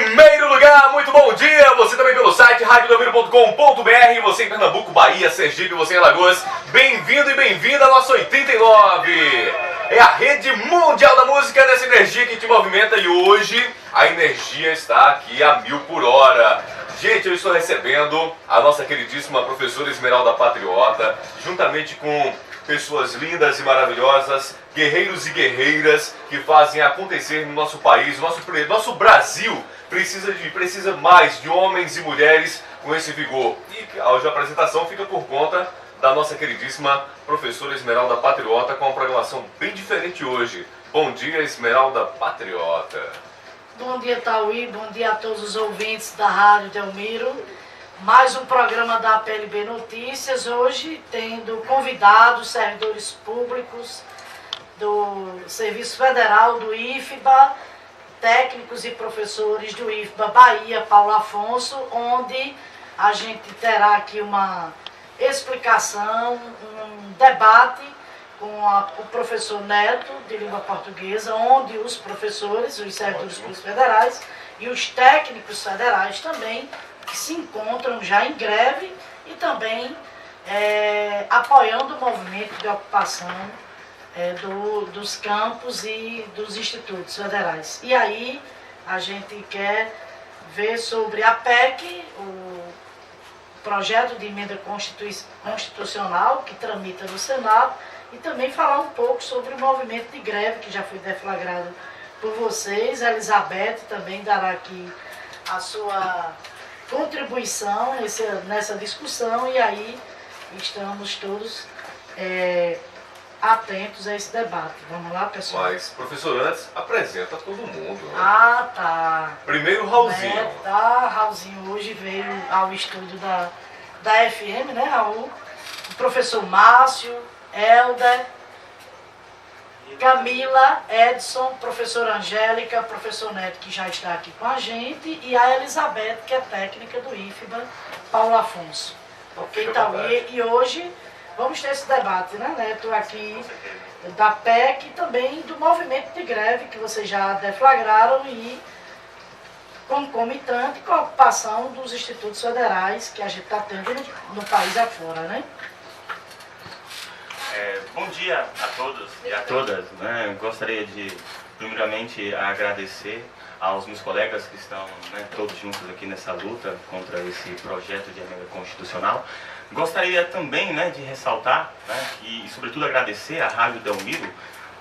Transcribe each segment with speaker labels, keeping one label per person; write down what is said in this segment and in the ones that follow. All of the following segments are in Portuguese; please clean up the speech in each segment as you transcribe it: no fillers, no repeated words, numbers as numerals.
Speaker 1: primeiro lugar, muito bom dia! Você também pelo site radiodelmiro.com.br, você em Pernambuco, Bahia, Sergipe, você em Alagoas. Bem-vindo e bem-vinda à nossa 89! É a rede mundial da música dessa energia que te movimenta e hoje a energia está aqui a 1000 por hora. Gente, eu estou recebendo a nossa queridíssima professora Esmeralda Patriota, juntamente com pessoas lindas e maravilhosas, guerreiros e guerreiras que fazem acontecer no nosso país. Nosso Brasil precisa mais de homens e mulheres com esse vigor. E hoje a apresentação fica por conta da nossa queridíssima professora Esmeralda Patriota, com uma programação bem diferente hoje. Bom dia, Esmeralda Patriota.
Speaker 2: Bom dia, Tauí. Bom dia a todos os ouvintes da Rádio Delmiro. Mais um programa da PLB Notícias, hoje tendo convidados, servidores públicos do Serviço Federal, do IFBA, técnicos e professores do IFBA Bahia, Paulo Afonso, onde a gente terá aqui uma explicação, um debate com o professor Neto, de língua portuguesa, onde os professores, os servidores públicos federais e os técnicos federais também, que se encontram já em greve e também apoiando o movimento de ocupação dos campos e dos institutos federais. E aí a gente quer ver sobre a PEC, o projeto de emenda constitucional que tramita no Senado, e também falar um pouco sobre o movimento de greve que já foi deflagrado por vocês. A Elizabeth também dará aqui a sua contribuição nessa discussão, e aí estamos todos atentos a esse debate. Vamos lá, pessoal?
Speaker 1: Mas, professor, antes, apresenta todo mundo, né?
Speaker 2: Ah, tá.
Speaker 1: Primeiro, Raulzinho.
Speaker 2: Raulzinho hoje veio ao estúdio da FM, né, Raul? O professor Márcio, Helder, Camila, Edson, professora Angélica, professor Neto, que já está aqui com a gente, e a Elizabeth, que é técnica do IFBA, Paulo Afonso. Ok, então, e hoje vamos ter esse debate, né, Neto, aqui da PEC e também do movimento de greve que vocês já deflagraram e concomitante com a ocupação dos institutos federais que a gente está tendo no país afora, né?
Speaker 3: Bom dia a todos e a todas, né? Eu gostaria de, primeiramente, agradecer aos meus colegas que estão, né, todos juntos aqui nessa luta contra esse projeto de emenda constitucional. Gostaria também, né, de ressaltar, né, e sobretudo agradecer à Rádio Delmiro,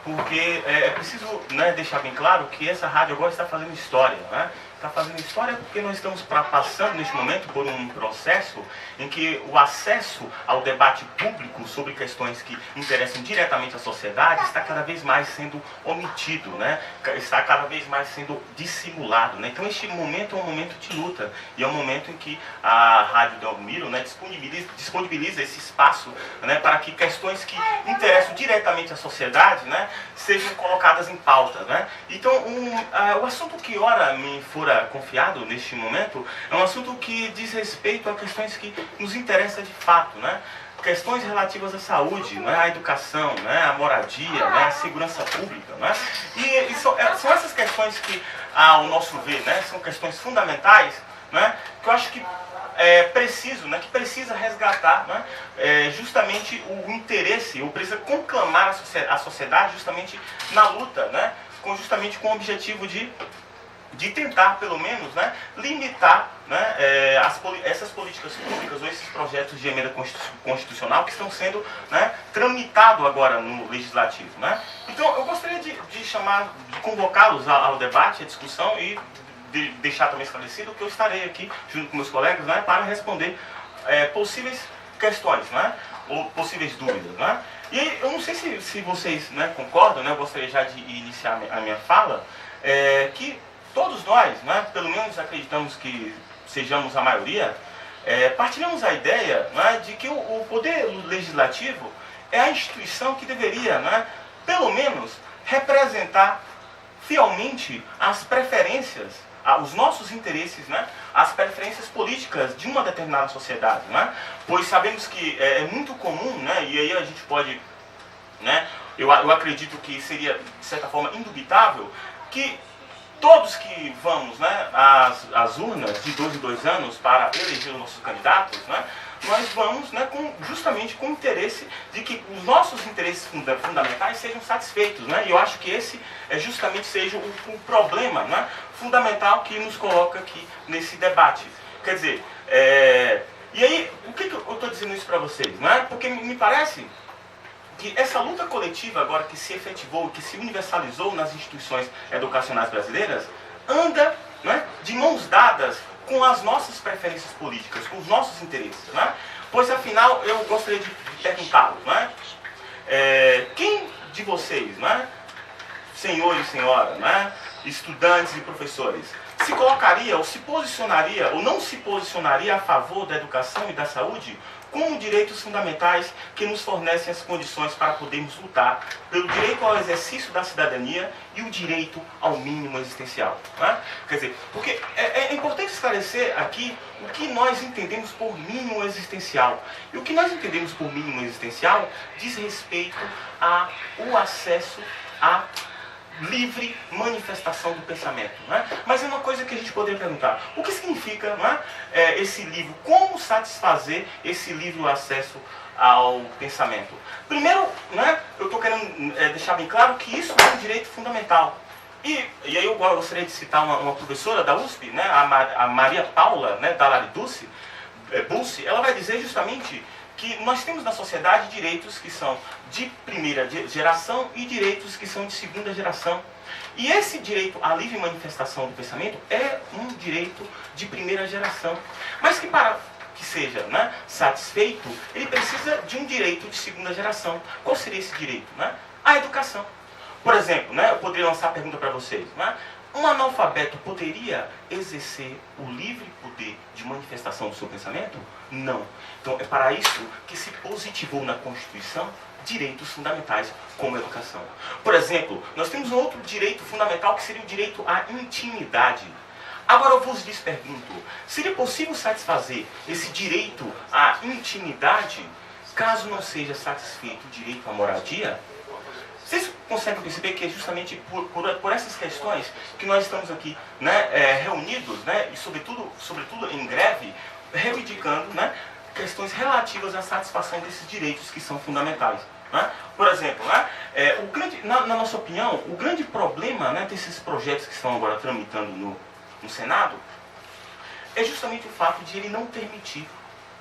Speaker 3: porque é preciso, né, deixar bem claro que essa rádio agora está fazendo história, né? Está fazendo história porque nós estamos passando neste momento por um processo em que o acesso ao debate público sobre questões que interessam diretamente à sociedade está cada vez mais sendo omitido, né? Está cada vez mais sendo dissimulado, né? Então este momento é um momento de luta e é um momento em que a Rádio Delmiro, né, disponibiliza esse espaço, né, para que questões que interessam diretamente à sociedade, né, sejam colocadas em pauta, né? Então o assunto que ora me fora confiado neste momento é um assunto que diz respeito a questões que nos interessam de fato, né? Questões relativas à saúde, né? À educação, né? À moradia, né? À segurança pública, né? E são essas questões que, ao nosso ver, né, são questões fundamentais, né, que eu acho que preciso, né, que precisa resgatar, né, justamente o interesse, ou precisa conclamar a sociedade justamente na luta, né, justamente com o objetivo de tentar, pelo menos, né, limitar, né, essas políticas públicas ou esses projetos de emenda constitucional que estão sendo, né, tramitados agora no Legislativo, né? Então, eu gostaria de convocá-los ao debate, à discussão e de deixar também esclarecido que eu estarei aqui, junto com meus colegas, né, para responder possíveis questões, né, ou possíveis dúvidas, né? E aí, eu não sei se vocês, né, concordam, né, eu gostaria já de iniciar a minha fala, que todos nós, né, pelo menos acreditamos que sejamos a maioria, partilhamos a ideia, né, de que o poder legislativo é a instituição que deveria, né, pelo menos, representar fielmente as preferências, os nossos interesses, né, as preferências políticas de uma determinada sociedade, né, pois sabemos que é muito comum, né, e aí a gente pode, né, eu acredito que seria, de certa forma, indubitável, que todos que vamos, né, às urnas de 2 em 2 anos para eleger os nossos candidatos, né, nós vamos, né, justamente com o interesse de que os nossos interesses fundamentais sejam satisfeitos, né? E eu acho que esse justamente seja o problema, né, fundamental que nos coloca aqui nesse debate. Quer dizer, e aí, por que eu estou dizendo isso para vocês? Né? Porque me parece que essa luta coletiva agora que se efetivou, que se universalizou nas instituições educacionais brasileiras, anda, né, de mãos dadas com as nossas preferências políticas, com os nossos interesses. Né? Pois, afinal, eu gostaria de perguntá-los, né? Quem de vocês, né, senhor e senhora, né, estudantes e professores, se colocaria ou se posicionaria ou não se posicionaria a favor da educação e da saúde como direitos fundamentais que nos fornecem as condições para podermos lutar pelo direito ao exercício da cidadania e o direito ao mínimo existencial. Né? Quer dizer, porque é importante esclarecer aqui o que nós entendemos por mínimo existencial. E o que nós entendemos por mínimo existencial diz respeito ao acesso a livre manifestação do pensamento. Né? Mas é uma coisa que a gente poderia perguntar: o que significa, não é, esse livro? Como satisfazer esse livre acesso ao pensamento? Primeiro, né, eu estou querendo deixar bem claro que isso é um direito fundamental. E aí eu gostaria de citar uma professora da USP, né, a Maria Paula, né, Dalari Bussi, ela vai dizer justamente que nós temos na sociedade direitos que são de primeira geração e direitos que são de segunda geração. E esse direito à livre manifestação do pensamento é um direito de primeira geração. Mas que para que seja, né, satisfeito, ele precisa de um direito de segunda geração. Qual seria esse direito? Né? A educação. Por exemplo, né, eu poderia lançar a pergunta para vocês. Né? Um analfabeto poderia exercer o livre poder de manifestação do seu pensamento? Não. Então é para isso que se positivou na Constituição direitos fundamentais como a educação. Por exemplo, nós temos um outro direito fundamental que seria o direito à intimidade. Agora eu vos pergunto, seria possível satisfazer esse direito à intimidade caso não seja satisfeito o direito à moradia? Vocês conseguem perceber que é justamente por essas questões que nós estamos aqui, né, reunidos, né, e sobretudo em greve, reivindicando, né, questões relativas à satisfação desses direitos que são fundamentais. Né? Por exemplo, né, na nossa opinião, o grande problema, né, desses projetos que estão agora tramitando no Senado é justamente o fato de ele não permitir,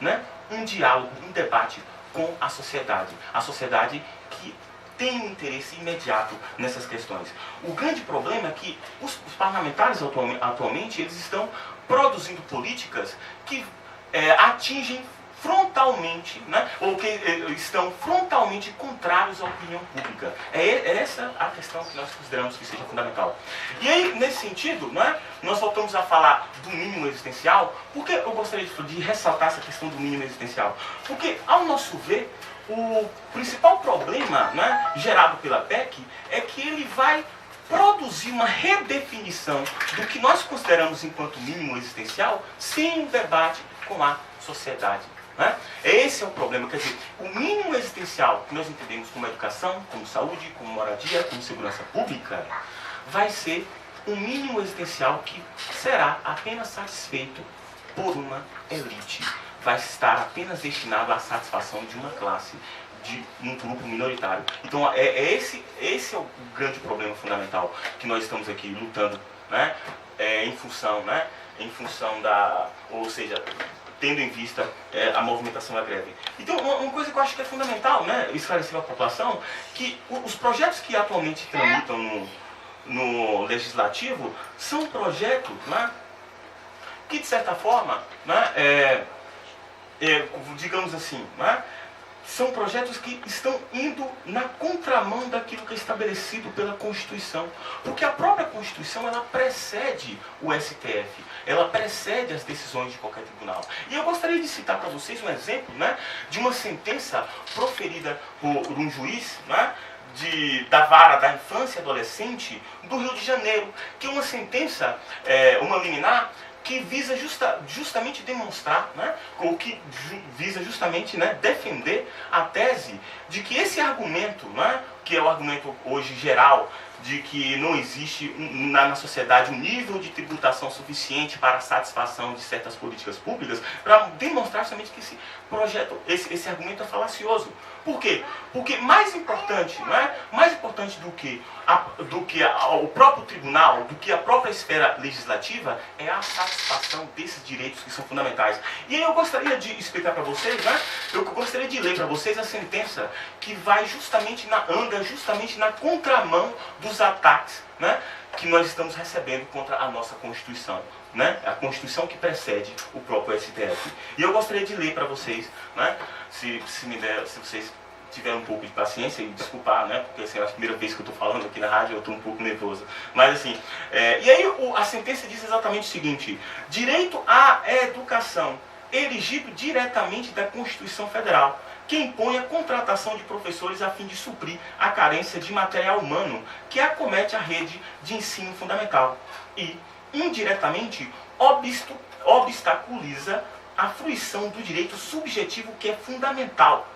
Speaker 3: né, um diálogo, um debate com a sociedade que tem um interesse imediato nessas questões. O grande problema é que os parlamentares atualmente eles estão produzindo políticas que atingem frontalmente, né, ou que estão frontalmente contrários à opinião pública. É essa a questão que nós consideramos que seja fundamental. E aí, nesse sentido, né, nós voltamos a falar do mínimo existencial. Por que eu gostaria de ressaltar essa questão do mínimo existencial? Porque, ao nosso ver, o principal problema, né, gerado pela PEC é que ele vai produzir uma redefinição do que nós consideramos enquanto mínimo existencial sem um debate com a sociedade. Né? Esse é o problema. Quer dizer, o mínimo existencial que nós entendemos como educação, como saúde, como moradia, como segurança pública, vai ser um mínimo existencial que será apenas satisfeito por uma elite. Vai estar apenas destinado à satisfação de uma classe, de um grupo minoritário. Então, esse é o grande problema fundamental que nós estamos aqui lutando, né? Em função da, ou seja, tendo em vista a movimentação da greve. Então, uma coisa que eu acho que é fundamental, né, esclarecer à população, que os projetos que atualmente tramitam no Legislativo são projetos, né, que, de certa forma, né, digamos assim, né, são projetos que estão indo na contramão daquilo que é estabelecido pela Constituição. Porque a própria Constituição, ela precede o STF, ela precede as decisões de qualquer tribunal. E eu gostaria de citar para vocês um exemplo, né, de uma sentença proferida por um juiz, né, da Vara da Infância e Adolescente do Rio de Janeiro, que é uma sentença, uma liminar, que visa justamente demonstrar, né, ou que visa justamente, né, defender a tese de que esse argumento, né, que é o argumento hoje geral de que não existe na sociedade um nível de tributação suficiente para a satisfação de certas políticas públicas, para demonstrar somente que esse projeto, esse argumento é falacioso. Por quê? Porque mais importante, não é? Mais importante do que o próprio tribunal, do que a própria esfera legislativa, é a satisfação desses direitos que são fundamentais. E aí eu gostaria de explicar para vocês, né? Eu gostaria de ler para vocês a sentença que vai anda justamente na contramão dos ataques, né, que nós estamos recebendo contra a nossa Constituição, né? A Constituição que precede o próprio STF. E eu gostaria de ler para vocês, né? Se vocês tiverem um pouco de paciência e desculpar, né? Porque assim, é a primeira vez que eu estou falando aqui na rádio, eu estou um pouco nervoso. Mas assim, e aí a sentença diz exatamente o seguinte: direito à educação erigido diretamente da Constituição Federal, que impõe a contratação de professores a fim de suprir a carência de material humano que acomete a rede de ensino fundamental e, indiretamente, obstaculiza a fruição do direito subjetivo que é fundamental.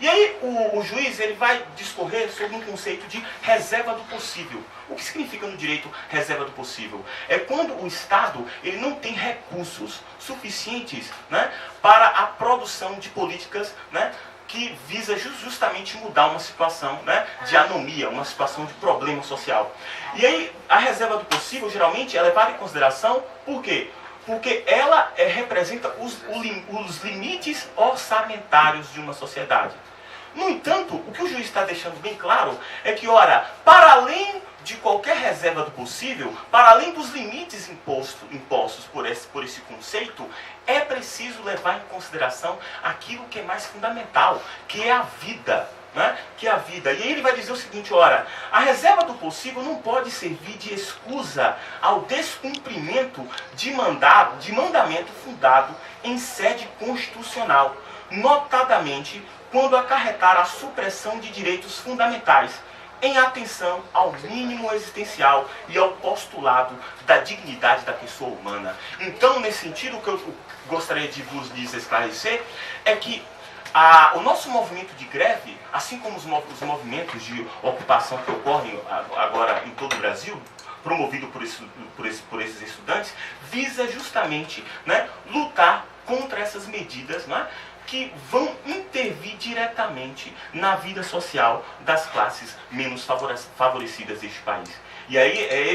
Speaker 3: E aí o juiz ele vai discorrer sobre um conceito de reserva do possível. O que significa no direito reserva do possível? É quando o Estado ele não tem recursos suficientes, né, para a produção de políticas, né, que visa justamente mudar uma situação, né, de anomia, uma situação de problema social. E aí a reserva do possível geralmente é levada em consideração por quê? Porque ela representa os limites orçamentários de uma sociedade. No entanto, o que o juiz está deixando bem claro é que, ora, para além de qualquer reserva do possível, para além dos limites impostos por esse conceito, é preciso levar em consideração aquilo que é mais fundamental, que é a vida. Né? Que é a vida. E aí ele vai dizer o seguinte: ora, a reserva do possível não pode servir de escusa ao descumprimento de mandamento fundado em sede constitucional, notadamente quando acarretar a supressão de direitos fundamentais, em atenção ao mínimo existencial e ao postulado da dignidade da pessoa humana. Então, nesse sentido, o que eu gostaria de vos esclarecer é que o nosso movimento de greve, assim como os movimentos de ocupação que ocorrem agora em todo o Brasil, promovido por esses estudantes, visa justamente, né, lutar contra essas medidas, né, que vão intervir diretamente na vida social das classes menos favorecidas deste país. E aí é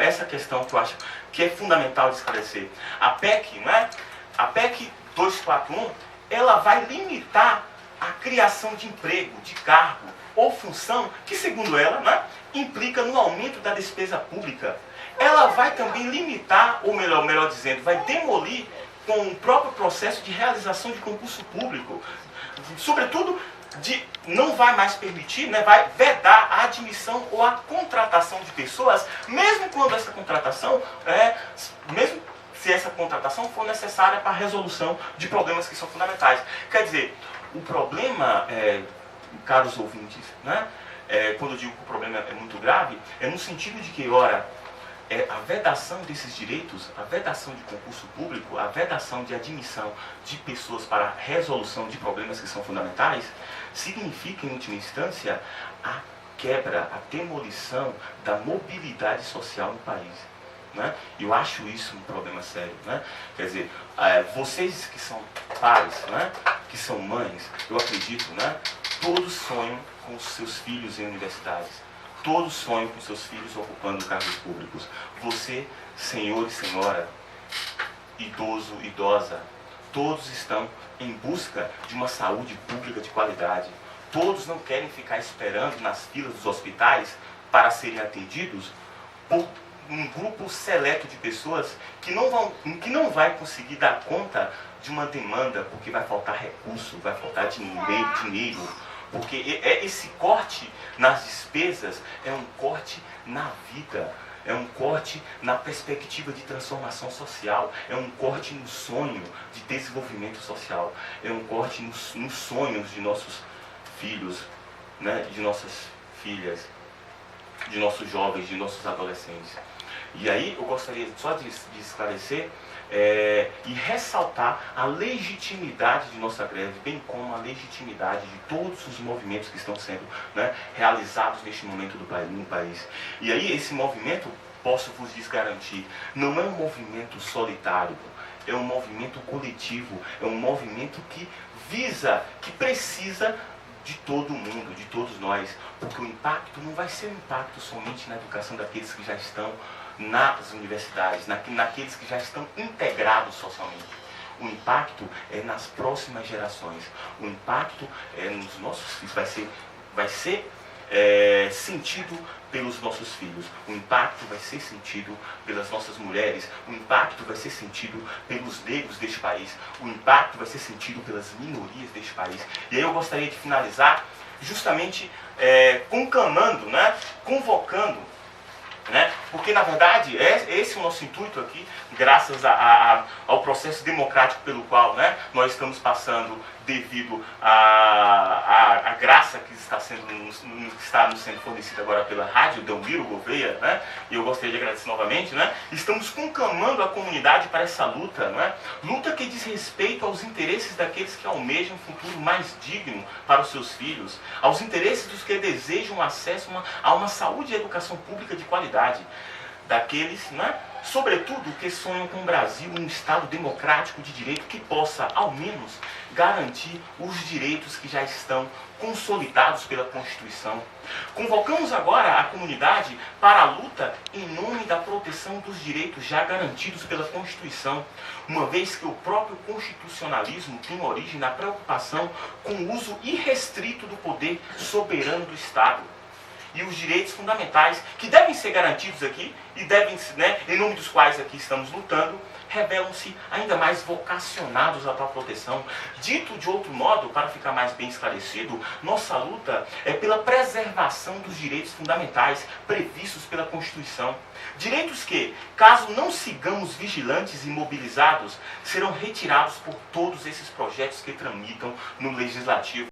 Speaker 3: essa questão que eu acho que é fundamental de esclarecer. A PEC, né, a PEC 241, ela vai limitar a criação de emprego, de cargo ou função que, segundo ela, né, implica no aumento da despesa pública. Ela vai também limitar, ou melhor dizendo, vai demolir com o próprio processo de realização de concurso público. Sobretudo, não vai mais permitir, né, vai vedar a admissão ou a contratação de pessoas, mesmo quando essa contratação mesmo se essa contratação for necessária para a resolução de problemas que são fundamentais. Quer dizer, o problema, caros ouvintes, né, quando eu digo que o problema é muito grave, é no sentido de que, ora, a vedação desses direitos, a vedação de concurso público, a vedação de admissão de pessoas para a resolução de problemas que são fundamentais, significa, em última instância, a quebra, a demolição da mobilidade social no país. Né? Eu acho isso um problema sério. Né? Quer dizer, vocês que são pais, né, que são mães, eu acredito, né, todos sonham com os seus filhos em universidades. Todos sonham com seus filhos ocupando cargos públicos. Você, senhor e senhora, idoso, idosa, todos estão em busca de uma saúde pública de qualidade. Todos não querem ficar esperando nas filas dos hospitais para serem atendidos por um grupo seleto de pessoas que não vai conseguir dar conta de uma demanda, porque vai faltar recurso, vai faltar dinheiro. Porque esse corte nas despesas é um corte na vida, é um corte na perspectiva de transformação social, é um corte no sonho de desenvolvimento social, é um corte nos sonhos de nossos filhos, né, de nossas filhas, de nossos jovens, de nossos adolescentes. E aí eu gostaria só de esclarecer e ressaltar a legitimidade de nossa greve, bem como a legitimidade de todos os movimentos que estão sendo, né, realizados neste momento no país. E aí esse movimento, posso vos garantir, não é um movimento solitário, é um movimento coletivo, é um movimento que visa, que precisa de todo mundo, de todos nós, porque o impacto não vai ser um impacto somente na educação daqueles que já estão nas universidades, naqueles que já estão integrados socialmente. O impacto é nas próximas gerações. O impacto é nos nossos filhos, vai ser sentido pelos nossos filhos. O impacto vai ser sentido pelas nossas mulheres. O impacto vai ser sentido pelos negros deste país. O impacto vai ser sentido pelas minorias deste país. E aí eu gostaria de finalizar justamente conclamando, né, convocando, né, porque na verdade esse é o nosso intuito aqui, graças ao processo democrático pelo qual, né, nós estamos passando devido à graça que está nos sendo fornecida agora pela Rádio Delmiro Gouveia, né? E eu gostaria de agradecer novamente, né? Estamos conclamando a comunidade para essa luta, né? Luta que diz respeito aos interesses daqueles que almejam um futuro mais digno para os seus filhos, aos interesses dos que desejam acesso a uma saúde e educação pública de qualidade, daqueles, né, sobretudo, que sonham com o Brasil um Estado democrático de direito que possa, ao menos, garantir os direitos que já estão consolidados pela Constituição. Convocamos agora a comunidade para a luta em nome da proteção dos direitos já garantidos pela Constituição, uma vez que o próprio constitucionalismo tem origem na preocupação com o uso irrestrito do poder soberano do Estado. E os direitos fundamentais que devem ser garantidos aqui e devem, né, em nome dos quais aqui estamos lutando, revelam-se ainda mais vocacionados à tal proteção. Dito de outro modo, para ficar mais bem esclarecido, nossa luta é pela preservação dos direitos fundamentais previstos pela Constituição. Direitos que, caso não sigamos vigilantes e mobilizados, serão retirados por todos esses projetos que tramitam no Legislativo.